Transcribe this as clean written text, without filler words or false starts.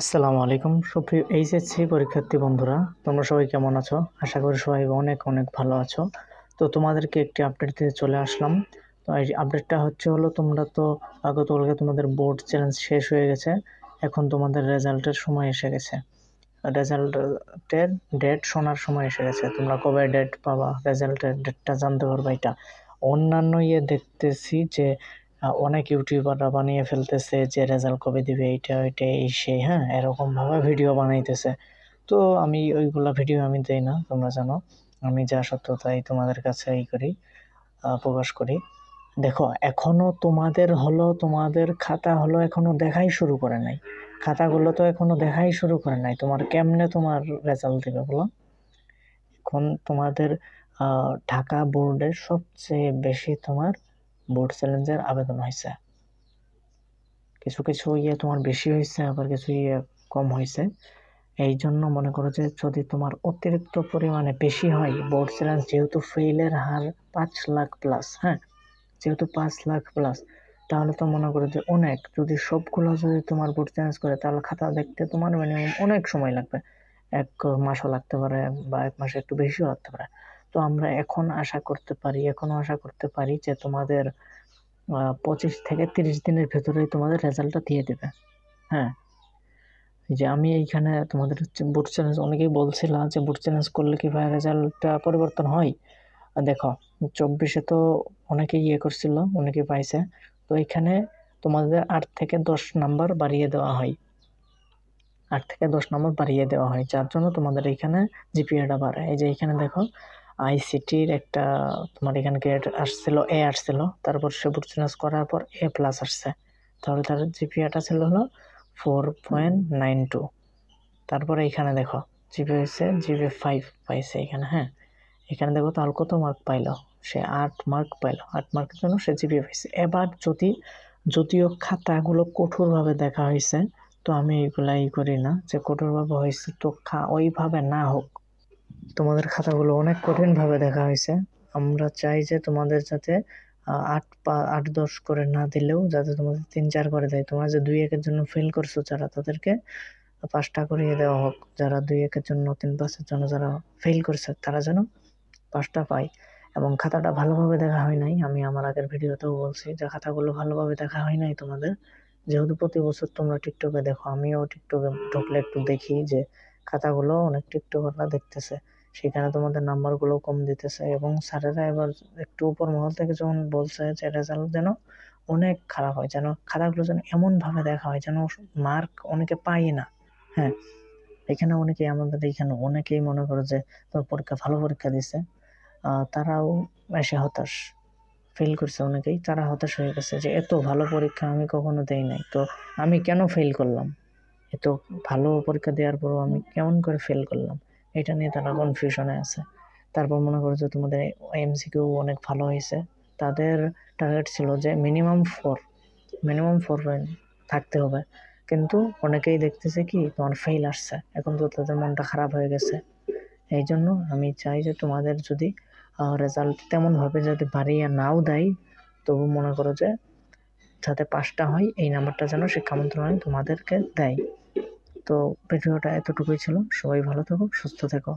আসসালামু আলাইকুম সুপ্রিয় এইচএসসি পরীক্ষার্থী বন্ধুরা, তোমরা সবাই কেমন আছো? আশা করি সবাই অনেক অনেক ভালো আছো। তো তোমাদেরকে একটি আপডেট দিয়ে চলে আসলাম। তো এই আপডেটটা হলো তোমরা তো গতকালকে তোমাদের বোর্ড চ্যালেঞ্জ শেষ হয়ে গেছে। এখন তোমাদের রেজাল্টের সময় এসে গেছে। রেজাল্টের ডেট শোনার সময় এসে গেছে। তোমরা কবে ডেট পাবা, রেজাল্টের ডেটটা জানতে পারবা। এটা অন্যান্য দেখতেছি যে অনেক ইউটিউবাররা বানিয়ে ফেলতেছে যে রেজাল্ট কবে দিবে, এইটা ওইটা এই সেই, হ্যাঁ, এরকম ভাবে ভিডিও বানাইতেছে। তো আমি ওইগুলা ভিডিও আমি দেই না, তোমরা জানো। আমি যা সত্য তাই তোমাদের কাছে করি, প্রকাশ করি। দেখো, এখনো তোমাদের খাতা এখনো দেখাই শুরু করে নাই। খাতাগুলো তো এখনো দেখাই শুরু করে নাই। কেমনে তোমার রেজাল্ট দিবে বলো? এখন তোমাদের ঢাকা বোর্ডের সবচেয়ে বেশি তোমার বোর্ড চ্যালেঞ্জের আবেদন হয়েছে। কিছু কিছু তোমার বেশি হয়েছে, আবার কিছু কম হয়েছে। এই জন্য মনে করো যে যদি তোমার অতিরিক্ত পরিমাণে বেশি হয় বোর্ড চ্যালেঞ্জ, যেহেতু ফেইলের হার 5 লাখ প্লাস, হ্যাঁ, যেহেতু 5 লাখ প্লাস, তাহলে তো মনে করো যে অনেক। যদি সবগুলো যদি তোমার বোর্ড চ্যালেঞ্জ করে, তাহলে খাতা দেখতে তোমার মিনিমাম অনেক সময় লাগবে। 1 মাসও লাগতে পারে, বা 1 মাসে একটু বেশিও লাগতে পারে। তো আমরা এখনো আশা করতে পারি যে তোমাদের 25 থেকে 30 দিনের ভেতরেই তোমাদের রেজাল্টটা দিয়ে দেবে। হ্যাঁ, যে আমি এইখানে তোমাদের বুট চ্যালেঞ্জ, অনেকেই বলছিল যে বুট চ্যালেঞ্জ করলে কি ভাই রেজাল্টটা পরিবর্তন হয়। দেখো, 24-এ তো অনেকেই করছিল, অনেকেই পাইছে। তো এখানে তোমাদের 8 থেকে 10 নাম্বার বাড়িয়ে দেওয়া হয়। 8 থেকে 10 নম্বর বাড়িয়ে দেওয়া হয়, যার জন্য তোমাদের এখানে জিপিএটা বাড়ে। এই যে এখানে দেখো, আইসিটির একটা তোমার এখানে গ্রেড আসছিল, আসছিল, তারপর সে বুট চ্যালেঞ্জ করার পর A+ আসছে। তাহলে তার জিপিএটা ছিল হলো 4.92। তারপরে এখানে দেখো জিপিএ হয়েছে, জিপিএ 5 পাইছে এখানে। হ্যাঁ, এখানে দেখো তাহলে কত মার্ক পাইলো, সে 8 মার্ক পাইলো। 8 মার্কের জন্য সে জিপিএ পাইছে। এবার যদিও খাতাগুলো কঠোরভাবে দেখা হয়েছে, তো আমি এইগুলাই করি না যে কঠোরভাবে হয়েছে তো ওইভাবে না হোক। তোমাদের খাতাগুলো অনেক কঠিনভাবে দেখা হয়েছে। আমরা চাই যে তোমাদের যাতে 8-10 করে না দিলেও যাতে তোমাদের 3-4 করে দেয়। তোমরা যে 2-1-এর জন্য ফেল করছো, যারা তাদেরকে 5টা করিয়ে দেওয়া হোক। যারা 2-1-এর জন্য, 3-5-এর জন্য যারা ফেল করছে, তারা যেন 5টা পাই। এবং খাতাটা ভালোভাবে দেখা হয় নাই। আমি আমার আগের ভিডিওতেও বলছি যে খাতাগুলো ভালোভাবে দেখা হয় নাই তোমাদের। যেহেতু প্রতি বছর তোমরা টিকটকে দেখো, আমিও টিকটকে ঢুকলে একটু দেখি যে খাতাগুলো অনেক টিকটকাররা দেখতেছে, সেখানে তোমাদের নাম্বারগুলো কম দিতেছে। এবং স্যারেরা এবার একটু উপর মহল থেকে যখন বলছে যে রেজাল্ট যেন অনেক খারাপ হয়, যেন খাতাগুলো যেন এমন ভাবে দেখা হয় যেন মার্ক অনেকে পাই না। হ্যাঁ, এখানে অনেকেই মনে করো যে তোর ভালো পরীক্ষা দিছে, তারাও এসে হতাশ, ফেল করছে অনেকেই, তারা হতাশ হয়ে গেছে যে এত ভালো পরীক্ষা আমি কখনো দেই নাই, তো আমি কেন ফেল করলাম? এত ভালো পরীক্ষা দেওয়ার পরও আমি কেমন করে ফেল করলাম, এটা নিয়ে তারা কনফিউশনে আছে। তারপর মনে করো যে তোমাদের এমসিকিউ অনেক ভালো হয়েছে। তাদের টার্গেট ছিল যে মিনিমাম 4 পয়েন্ট থাকতে হবে, কিন্তু অনেকেই দেখতেছে কি তোমার ফেল আসছে, এখন তো তাদের মনটা খারাপ হয়ে গেছে। এই জন্য আমি চাই যে তোমাদের যদি রেজাল্ট তেমন ভাবে যদি বাড়িয়ে নাও দেয়, তবু মনে করো যে যাতে 5টা হয়, এই নাম্বারটা যেন শিক্ষা মন্ত্রণালয় তোমাদেরকে দেয়। তো ভিডিওটা এতটুকুই ছিল। সবাই ভালো থেকো, সুস্থ থেকো।